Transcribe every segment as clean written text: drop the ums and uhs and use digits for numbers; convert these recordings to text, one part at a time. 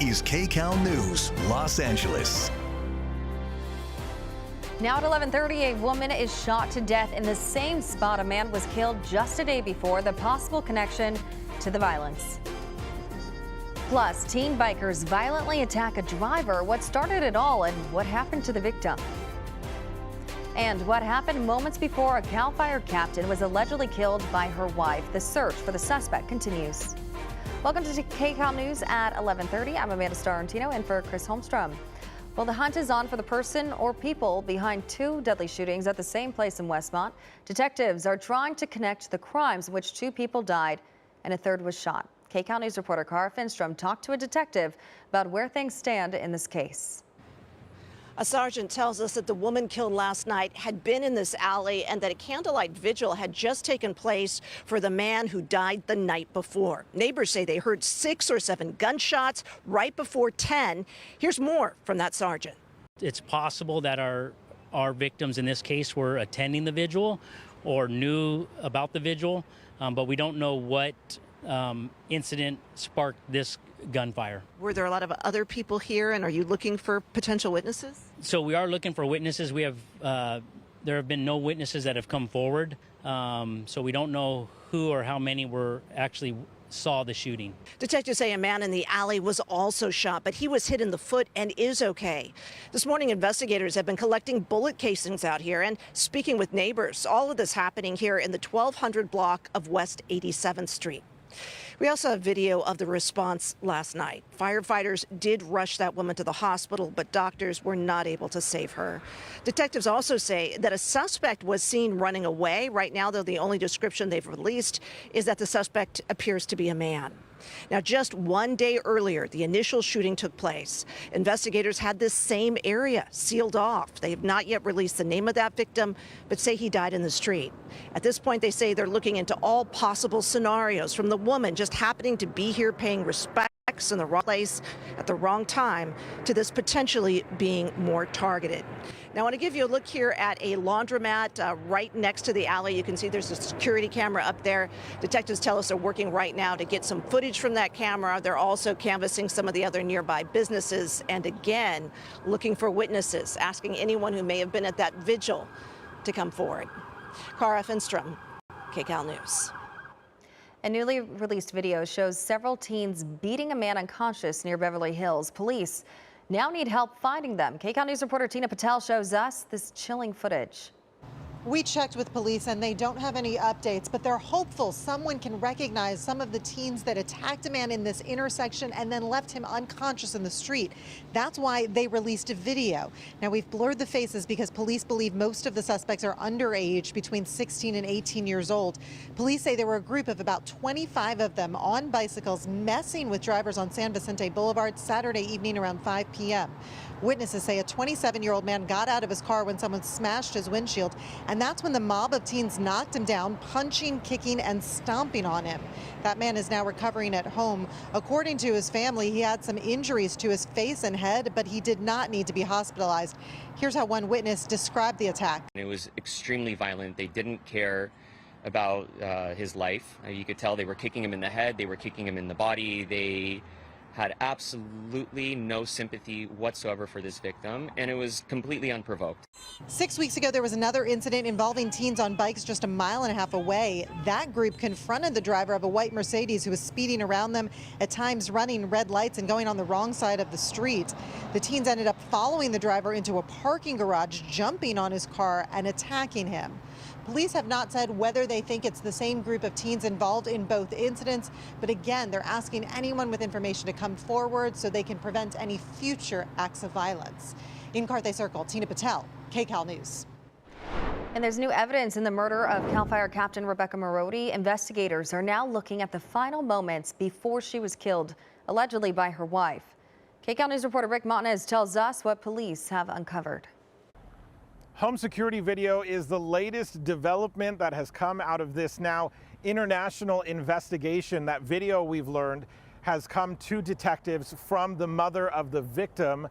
WTOP's KCAL News, Los Angeles. Now at 11:30, a woman is shot to death in the same spot a man was killed just a day before. The possible connection to the violence. Plus, teen bikers violently attack a driver. What started it all and what happened to the victim? And what happened moments before a CAL FIRE captain was allegedly killed by her wife. The search for the suspect continues. Welcome to KCAL News at 11:30. I'm Amanda Starantino in for Chris Holmstrom. Well, the hunt is on for the person or people behind two deadly shootings at the same place in Westmont. Detectives are trying to connect the crimes in which two people died and a third was shot. KCAL News reporter Cara Finstrom talked to a detective about where things stand in this case. A sergeant tells us that the woman killed last night had been in this alley and that a candlelight vigil had just taken place for the man who died the night before. Neighbors say they heard 6 or 7 gunshots right before 10. Here's more from that sergeant. It's possible that our victims in this case were attending the vigil or knew about the vigil, but we don't know what incident sparked this gunfire. Were there a lot of other people here, and are you looking for potential witnesses? So we are looking for witnesses. We have there have been no witnesses that have come forward, so we don't know who or how many were actually saw the shooting. Detectives say a man in the alley was also shot, but he was hit in the foot and is okay. This morning, investigators have been collecting bullet casings out here and speaking with neighbors. All of this happening here in the 1200 block of West 87th Street. We also have video of the response last night. Firefighters did rush that woman to the hospital, but doctors were not able to save her. Detectives also say that a suspect was seen running away. Right now, though, the only description they've released is that the suspect appears to be a man. Now, just one day earlier, the initial shooting took place. Investigators had this same area sealed off. They have not yet released the name of that victim, but say he died in the street. At this point, they say they're looking into all possible scenarios, from the woman just happening to be here paying respects in the wrong place at the wrong time to this potentially being more targeted. Now, I want to give you a look here at a laundromat right next to the alley. You can see there's a security camera up there. Detectives tell us they're working right now to get some footage from that camera. They're also canvassing some of the other nearby businesses and, again, looking for witnesses, asking anyone who may have been at that vigil to come forward. Cara Finstrom, KCAL News. A newly released video shows several teens beating a man unconscious near Beverly Hills. Police now need help finding them. KCAL News reporter Tina Patel shows us this chilling footage. We checked with police and they don't have any updates, but they're hopeful someone can recognize some of the teens that attacked a man in this intersection and then left him unconscious in the street. That's why they released a video. Now, we've blurred the faces because police believe most of the suspects are underage, between 16 and 18 years old. Police say there were a group of about 25 of them on bicycles messing with drivers on San Vicente Boulevard Saturday evening around 5 p.m. Witnesses say a 27-year-old man got out of his car when someone smashed his windshield, and that's when the mob of teens knocked him down, punching, kicking, and stomping on him. That man is now recovering at home. According to his family, he had some injuries to his face and head, but he did not need to be hospitalized. Here's how one witness described the attack. It was extremely violent. They didn't care about his life. You could tell they were kicking him in the head, they were kicking him in the body. They had absolutely no sympathy whatsoever for this victim, and it was completely unprovoked. 6 weeks ago, there was another incident involving teens on bikes just a mile and a half away. That group confronted the driver of a white Mercedes who was speeding around them, at times running red lights and going on the wrong side of the street. The teens ended up following the driver into a parking garage, jumping on his car and attacking him. Police have not said whether they think it's the same group of teens involved in both incidents, but again, they're asking anyone with information to come forward so they can prevent any future acts of violence. In Carthay Circle, Tina Patel, KCAL News. And there's new evidence in the murder of CAL FIRE Captain Rebecca Marodi. Investigators are now looking at the final moments before she was killed, allegedly by her wife. KCAL News reporter Rick Montanez tells us what police have uncovered. Home security video is the latest development that has come out of this now international investigation. That video, we've learned, has come to detectives from the mother of the victim,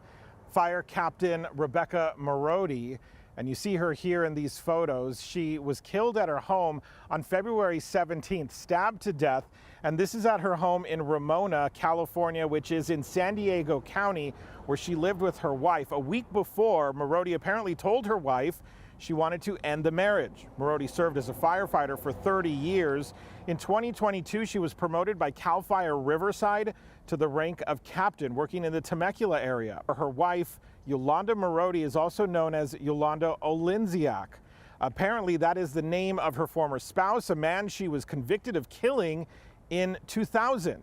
Fire Captain Rebecca Marodi. And you see her here in these photos. She was killed at her home on February 17th, stabbed to death. And this is at her home in Ramona, California, which is in San Diego County, where she lived with her wife. A week before, Marody apparently told her wife she wanted to end the marriage. Marody served as a firefighter for 30 years. In 2022, she was promoted by CAL FIRE Riverside to the rank of captain, working in the Temecula area. Her wife, Yolanda Marody, is also known as Yolanda Olinziak. Apparently, that is the name of her former spouse, a man she was convicted of killing in 2000.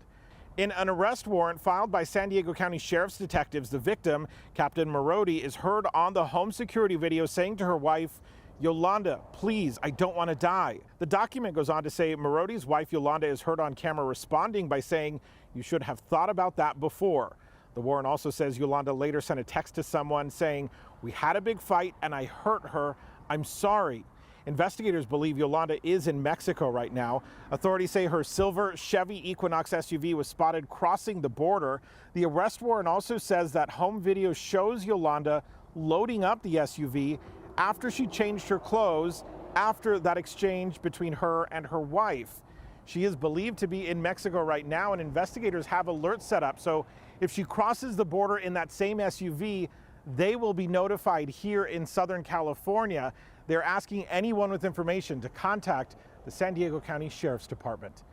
In an arrest warrant filed by San Diego County Sheriff's detectives, the victim, Captain Marody, is heard on the home security video saying to her wife, "Yolanda, please, I don't want to die." The document goes on to say Marody's wife, Yolanda, is heard on camera responding by saying, "You should have thought about that before." The warrant also says Yolanda later sent a text to someone saying, "We had a big fight and I hurt her. I'm sorry." Investigators believe Yolanda is in Mexico right now. Authorities say her silver Chevy Equinox SUV was spotted crossing the border. The arrest warrant also says that home video shows Yolanda loading up the SUV after she changed her clothes after that exchange between her and her wife. She is believed to be in Mexico right now, and investigators have alerts set up. So if she crosses the border in that same SUV, they will be notified here in Southern California. They're asking anyone with information to contact the San Diego County Sheriff's Department.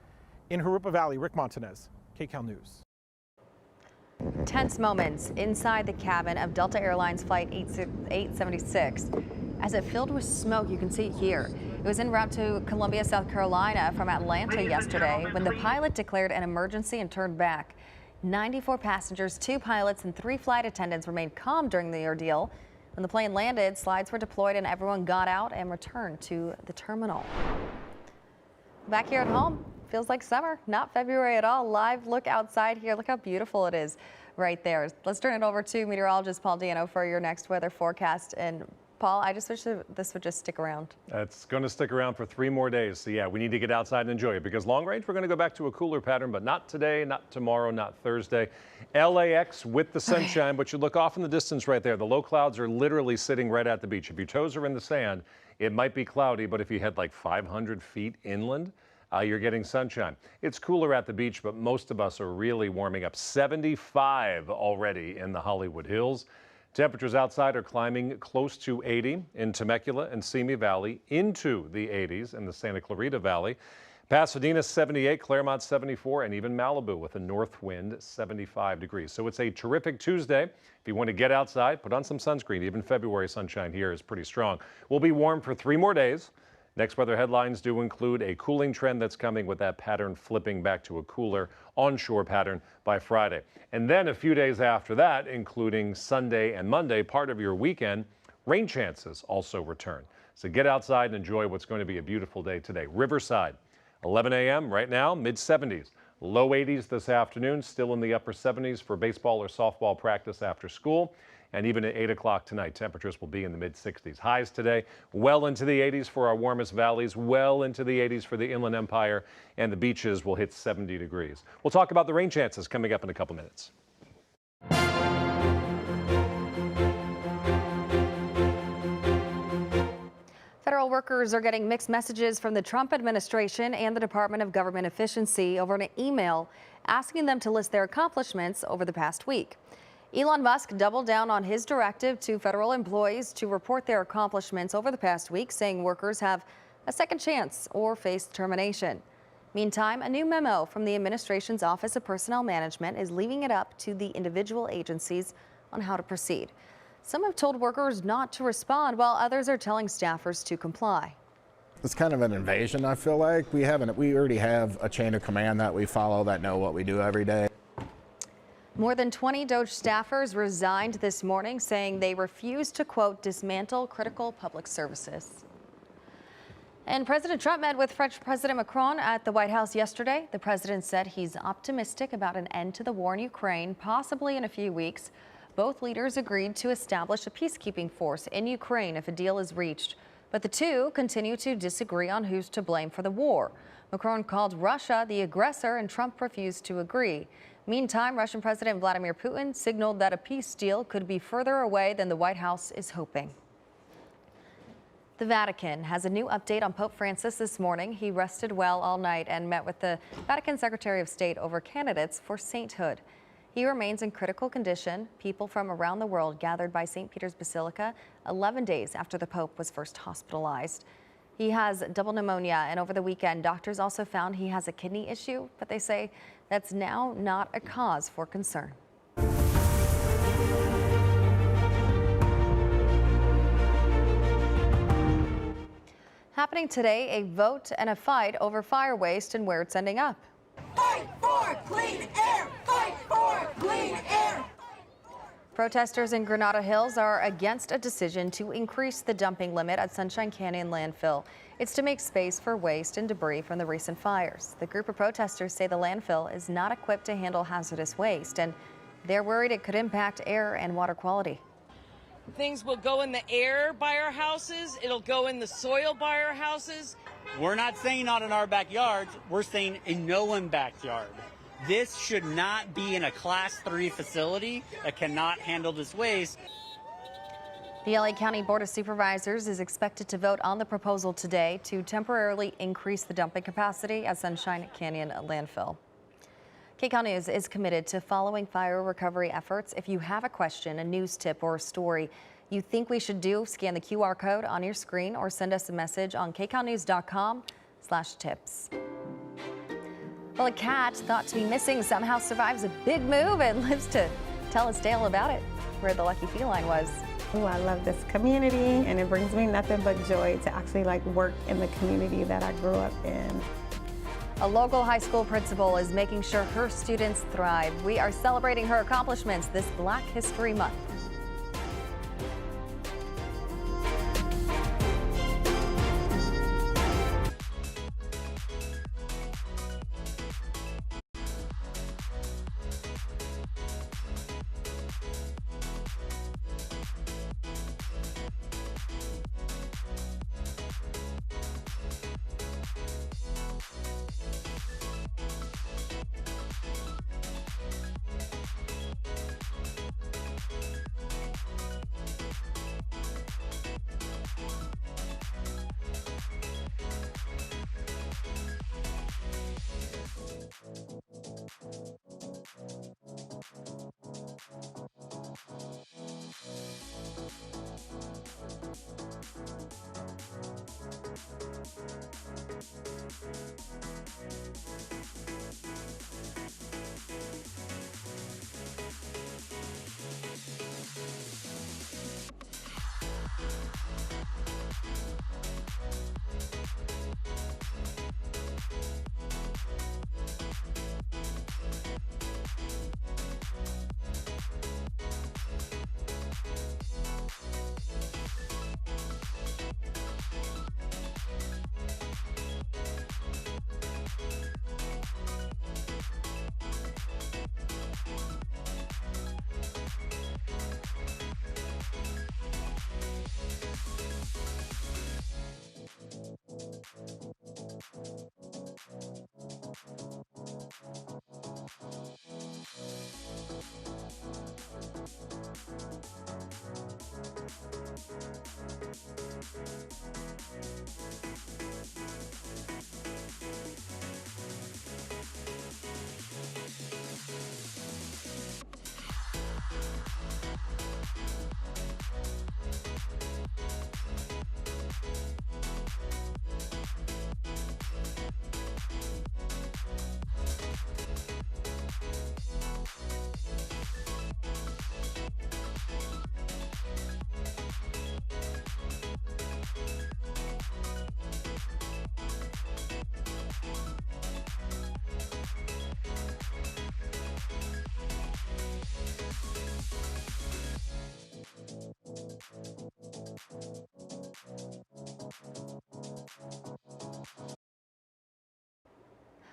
In Jurupa Valley, Rick Montanez, KCAL News. Tense moments inside the cabin of Delta Airlines Flight 876 as it filled with smoke. You can see it here. It was en route to Columbia, South Carolina from Atlanta yesterday when the pilot declared an emergency and turned back. 94 passengers, 2 pilots, and 3 flight attendants remained calm during the ordeal. When the plane landed, slides were deployed and everyone got out and returned to the terminal. Back here at home, feels like summer, not February at all. Live look outside here. Look how beautiful it is right there. Let's turn it over to meteorologist Paul Diano for your next weather forecast. And Paul, I just wish that this would just stick around. It's going to stick around for 3 more days. So yeah, we need to get outside and enjoy it because long range, we're going to go back to a cooler pattern, but not today, not tomorrow, not Thursday. LAX with the sunshine, but you look off in the distance right there. The low clouds are literally sitting right at the beach. If your toes are in the sand, it might be cloudy, but if you head like 500 feet inland, you're getting sunshine. It's cooler at the beach, but most of us are really warming up. 75 already in the Hollywood Hills. Temperatures outside are climbing close to 80 in Temecula and Simi Valley, into the 80s in the Santa Clarita Valley. Pasadena 78, Claremont 74, and even Malibu with a north wind 75 degrees. So it's a terrific Tuesday. If you want to get outside, put on some sunscreen. Even February sunshine here is pretty strong. We'll be warm for 3 more days. Next weather headlines do include a cooling trend that's coming with that pattern flipping back to a cooler onshore pattern by Friday. And then a few days after that, including Sunday and Monday, part of your weekend, rain chances also return. So get outside and enjoy what's going to be a beautiful day today. Riverside, 11 a.m. right now, mid-70s. Low 80s this afternoon, still in the upper 70s for baseball or softball practice after school. And even at 8 o'clock tonight, temperatures will be in the mid-60s. Highs today, well into the 80s for our warmest valleys, well into the 80s for the Inland Empire, and the beaches will hit 70 degrees. We'll talk about the rain chances coming up in a couple minutes. Federal workers are getting mixed messages from the Trump administration and the Department of Government Efficiency over an email asking them to list their accomplishments over the past week. Elon Musk doubled down on his directive to federal employees to report their accomplishments over the past week, saying workers have a second chance or face termination. Meantime, a new memo from the administration's Office of Personnel Management is leaving it up to the individual agencies on how to proceed. Some have told workers not to respond, while others are telling staffers to comply. It's kind of an invasion, I feel like. We already have a chain of command that we follow that know what we do every day. More than 20 DOJ staffers resigned this morning, saying they refuse to, quote, dismantle critical public services. And President Trump met with French President Macron at the White House yesterday. The president said he's optimistic about an end to the war in Ukraine, possibly in a few weeks. Both leaders agreed to establish a peacekeeping force in Ukraine if a deal is reached. But the two continue to disagree on who's to blame for the war. Macron called Russia the aggressor, and Trump refused to agree. Meantime, Russian President Vladimir Putin signaled that a peace deal could be further away than the White House is hoping. The Vatican has a new update on Pope Francis this morning. He rested well all night and met with the Vatican Secretary of State over candidates for sainthood. He remains in critical condition. People from around the world gathered by St. Peter's Basilica 11 days after the Pope was first hospitalized. He has double pneumonia, and over the weekend, doctors also found he has a kidney issue, but they say that's now not a cause for concern. Happening today, a vote and a fight over fire waste and where it's ending up. Fight for clean air! Fight for clean air! Protesters in Granada Hills are against a decision to increase the dumping limit at Sunshine Canyon Landfill. It's to make space for waste and debris from the recent fires. The group of protesters say the landfill is not equipped to handle hazardous waste, and they're worried it could impact air and water quality. Things will go in the air by our houses. It'll go in the soil by our houses. We're not saying not in our backyards. We're saying in no one's backyard. This should not be in a Class 3 facility that cannot handle this waste. The LA County Board of Supervisors is expected to vote on the proposal today to temporarily increase the dumping capacity at Sunshine Canyon Landfill. KCAL News is committed to following fire recovery efforts. If you have a question, a news tip, or a story you think we should do, scan the QR code on your screen or send us a message on kcalnews.com/tips. Well, a cat thought to be missing somehow survives a big move and lives to tell his tale about it, where the lucky feline was. Oh, I love this community, and it brings me nothing but joy to actually work in the community that I grew up in. A local high school principal is making sure her students thrive. We are celebrating her accomplishments this Black History Month.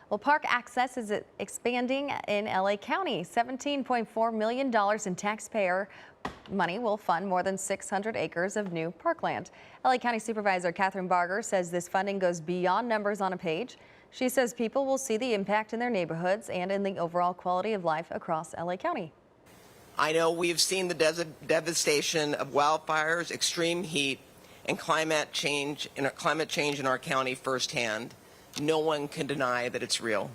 Well, park access is expanding in LA County. $17.4 million in taxpayer money will fund more than 600 acres of new parkland. LA County Supervisor Catherine Barger says this funding goes beyond numbers on a page. She says people will see the impact in their neighborhoods and in the overall quality of life across LA County. I know we've seen the devastation of wildfires, extreme heat, and climate change in our county firsthand, no one can deny that it's real.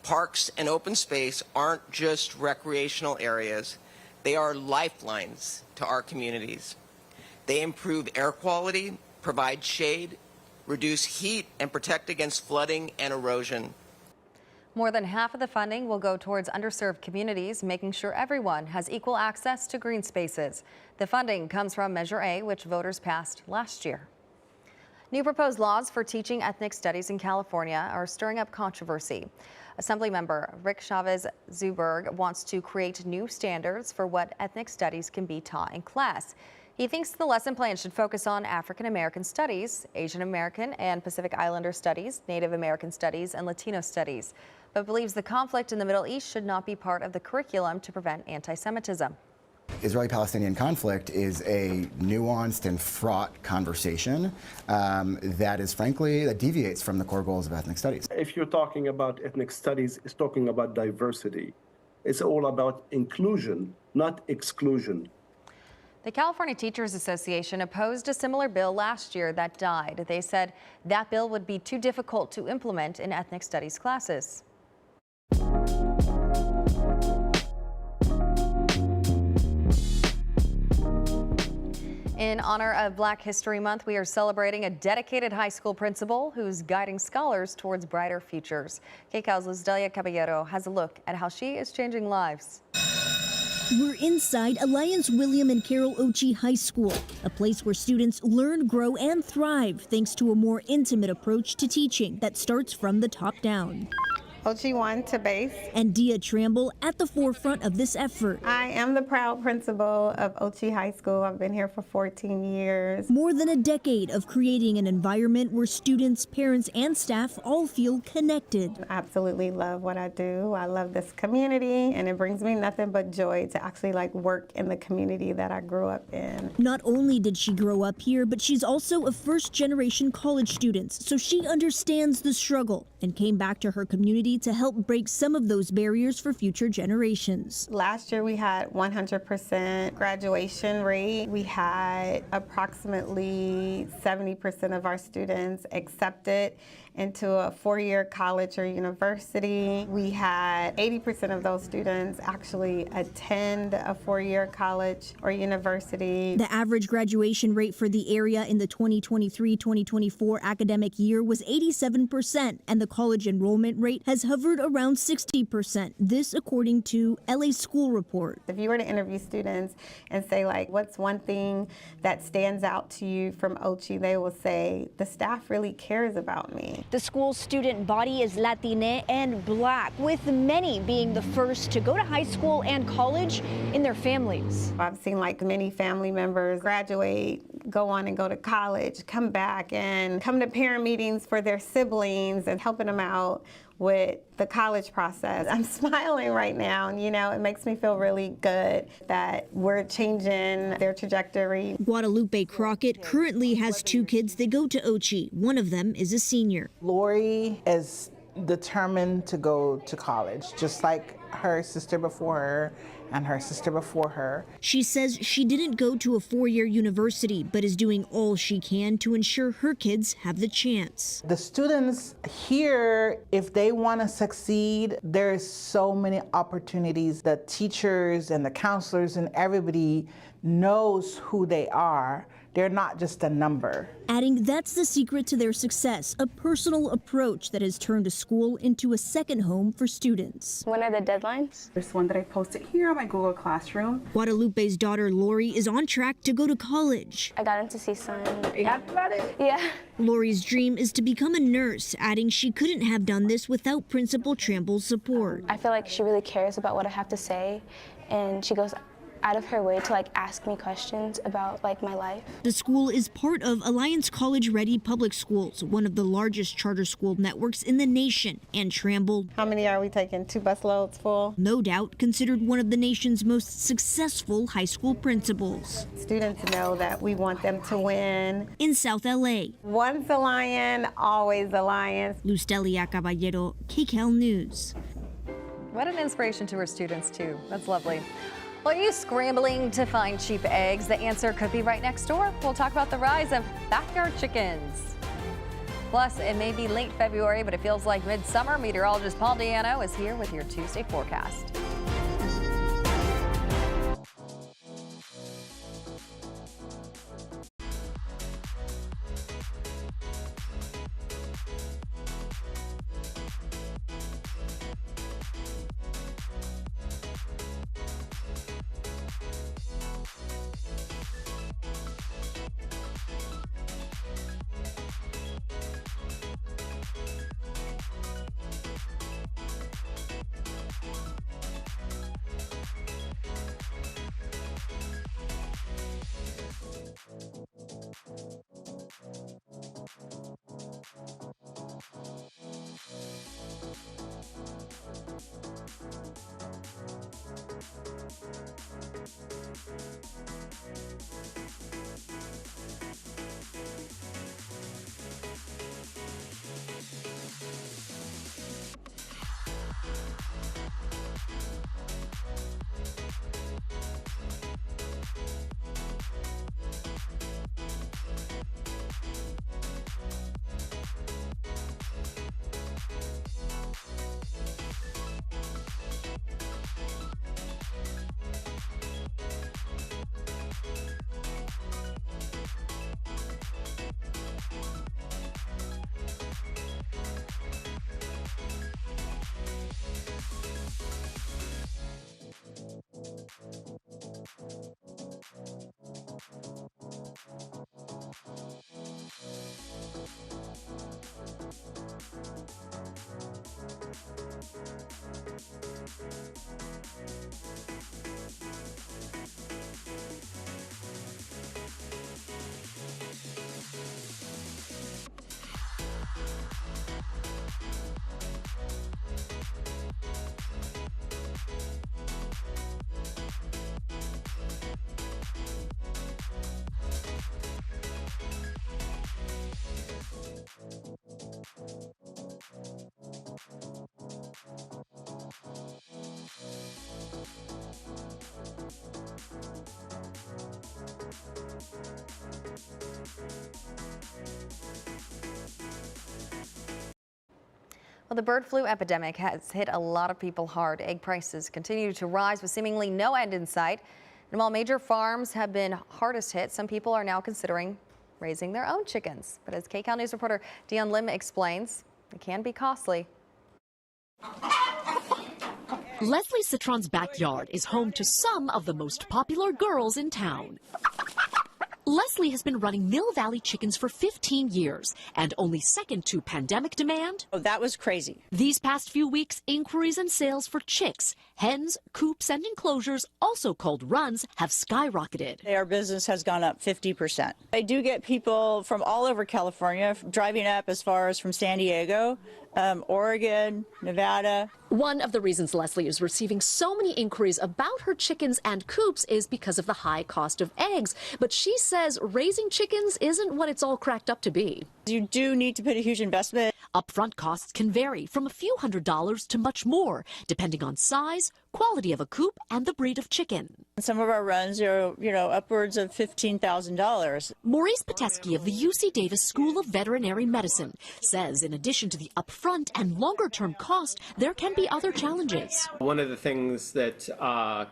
Parks and open space aren't just recreational areas, they are lifelines to our communities. They improve air quality, provide shade, reduce heat, and protect against flooding and erosion. More than half of the funding will go towards underserved communities, making sure everyone has equal access to green spaces. The funding comes from Measure A, which voters passed last year. New proposed laws for teaching ethnic studies in California are stirring up controversy. Assemblymember Rick Chavez-Zuberg wants to create new standards for what ethnic studies can be taught in class. He thinks the lesson plan should focus on African American studies, Asian American and Pacific Islander studies, Native American studies, and Latino studies, but believes the conflict in the Middle East should not be part of the curriculum to prevent anti-Semitism. Israeli-Palestinian conflict is a nuanced and fraught conversation that deviates from the core goals of ethnic studies. If you're talking about ethnic studies, it's talking about diversity. It's all about inclusion, not exclusion. The California Teachers Association opposed a similar bill last year that died. They said that bill would be too difficult to implement in ethnic studies classes. In honor of Black History Month, we are celebrating a dedicated high school principal who's guiding scholars towards brighter futures. KCAL's Luzdelia Caballero has a look at how she is changing lives. We're inside Alliance William and Carol Ochi High School, a place where students learn, grow, and thrive thanks to a more intimate approach to teaching that starts from the top down. Ochi 1 to base. And Dia Tramble at the forefront of this effort. I am the proud principal of Ochi High School. I've been here for 14 years. More than a decade of creating an environment where students, parents, and staff all feel connected. I absolutely love what I do. I love this community, and it brings me nothing but joy to actually work in the community that I grew up in. Not only did she grow up here, but she's also a first-generation college student, so she understands the struggle and came back to her community to help break some of those barriers for future generations. Last year we had 100% graduation rate. We had approximately 70% of our students accepted into a four-year college or university. We had 80% of those students actually attend a four-year college or university. The average graduation rate for the area in the 2023-2024 academic year was 87%, and the college enrollment rate has hovered around 60%. This according to LA School Report. If you were to interview students and say, what's one thing that stands out to you from Ochi, they will say, the staff really cares about me. The school's student body is Latina and Black, with many being the first to go to high school and college in their families. I've seen many family members graduate, go on and go to college, come back and come to parent meetings for their siblings and helping them out with the college process. I'm smiling right now, and it makes me feel really good that we're changing their trajectory. Guadalupe Crockett currently has 2 kids that go to Ochi. One of them is a senior. Lori is determined to go to college, just like her sister before her and her sister before her. She says she didn't go to a 4-year university, but is doing all she can to ensure her kids have the chance. The students here, if they want to succeed, there's so many opportunities. The teachers and the counselors and everybody knows who they are. They're not just a number. Adding that's the secret to their success, a personal approach that has turned a school into a second home for students. When are the deadlines? There's one that I posted here on my Google Classroom. Guadalupe's daughter Lori is on track to go to college. I got into CSUN. Are you happy about it? Yeah. Lori's dream is to become a nurse, adding she couldn't have done this without Principal Tramble's support. I feel like she really cares about what I have to say, and she goes out of her way to ask me questions about my life. The school is part of Alliance College Ready Public Schools, one of the largest charter school networks in the nation, and Tramble, how many are we taking? 2 bus loads full? No doubt considered one of the nation's most successful high school principals. Students know that we want them to win. In South LA. Once a lion, always a lion. Luzdelia Caballero, KCAL News. What an inspiration to her students too. That's lovely. Well, are you scrambling to find cheap eggs? The answer could be right next door. We'll talk about the rise of backyard chickens. Plus, it may be late February, but it feels like midsummer. Meteorologist Paul Diano is here with your Tuesday forecast. Well, the bird flu epidemic has hit a lot of people hard. Egg prices continue to rise with seemingly no end in sight. And while major farms have been hardest hit, some people are now considering raising their own chickens. But as KCAL News reporter Dion Lim explains, it can be costly. Leslie Citron's backyard is home to some of the most popular girls in town. Leslie has been running Mill Valley chickens for 15 years and only second to pandemic demand. Oh, that was crazy. These past few weeks, inquiries and sales for chicks, hens, coops, and enclosures, also called runs, have skyrocketed. Our business has gone up 50%. I do get people from all over California driving up as far as from San Diego, Oregon, Nevada. One of the reasons Leslie is receiving so many inquiries about her chickens and coops is because of the high cost of eggs. But she says raising chickens isn't what it's all cracked up to be. You do need to put a huge investment. Upfront costs can vary from a few $100s to much more, depending on size, quality of a coop, and the breed of chicken. Some of our runs are, upwards of $15,000. Maurice Patesky of the UC Davis School of Veterinary Medicine says in addition to the upfront and longer-term cost, there can be other challenges. One of the things that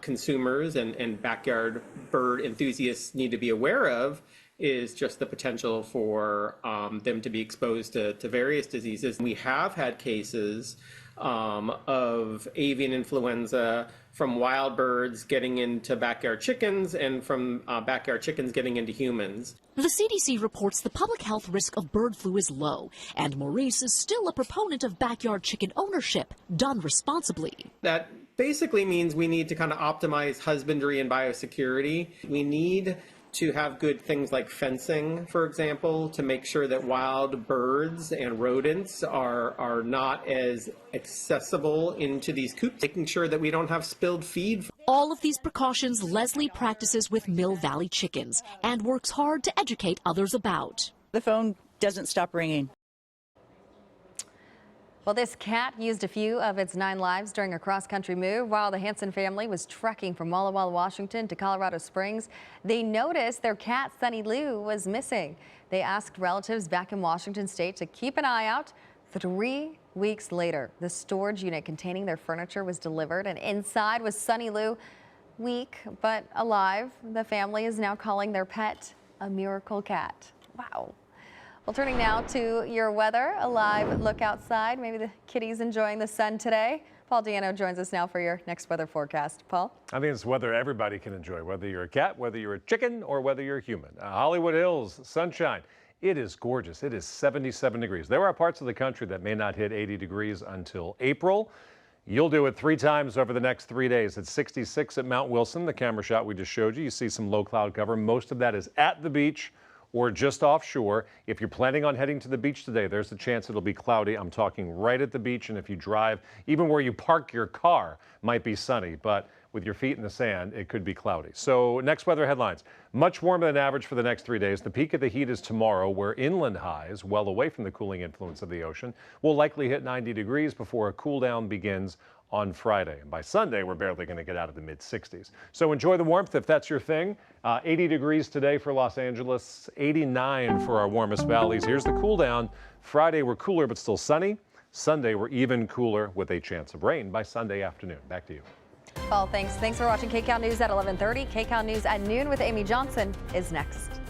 consumers and backyard bird enthusiasts need to be aware of is just the potential for them to be exposed to various diseases. We have had cases of avian influenza from wild birds getting into backyard chickens and from backyard chickens getting into humans. The CDC reports the public health risk of bird flu is low, and Maurice is still a proponent of backyard chicken ownership done responsibly. That basically means we need to kind of optimize husbandry and biosecurity. We need to have good things like fencing, for example, to make sure that wild birds and rodents are not as accessible into these coops, making sure that we don't have spilled feed. All of these precautions Leslie practices with Mill Valley chickens and works hard to educate others about. The phone doesn't stop ringing. Well, this cat used a few of its 9 lives during a cross-country move. While the Hansen family was trekking from Walla Walla, Washington to Colorado Springs, they noticed their cat, Sunny Lou, was missing. They asked relatives back in Washington state to keep an eye out. 3 weeks later, the storage unit containing their furniture was delivered, and inside was Sunny Lou, weak but alive. The family is now calling their pet a miracle cat. Wow. Well, turning now to your weather, a live look outside. Maybe the kitty's enjoying the sun today. Paul Diano joins us now for your next weather forecast. Paul? I think it's weather everybody can enjoy, whether you're a cat, whether you're a chicken, or whether you're human. Hollywood Hills, sunshine. It is gorgeous. It is 77 degrees. There are parts of the country that may not hit 80 degrees until April. You'll do it 3 times over the next 3 days. It's 66 at Mount Wilson, the camera shot we just showed you. You see some low cloud cover. Most of that is at the beach or just offshore. If you're planning on heading to the beach today, there's a chance it'll be cloudy. I'm talking right at the beach, and if you drive, even where you park your car, might be sunny, but with your feet in the sand, it could be cloudy. So next weather headlines, much warmer than average for the next 3 days. The peak of the heat is tomorrow, where inland highs, well away from the cooling influence of the ocean, will likely hit 90 degrees before a cool down begins on Friday. And by Sunday, we're barely going to get out of the mid-60s. So enjoy the warmth if that's your thing. 80 degrees today for Los Angeles, 89 for our warmest valleys. Here's the cool down. Friday, we're cooler but still sunny. Sunday, we're even cooler with a chance of rain by Sunday afternoon. Back to you. Paul, thanks. Thanks for watching KCAL News at 11:30. KCAL News at noon with Amy Johnson is next.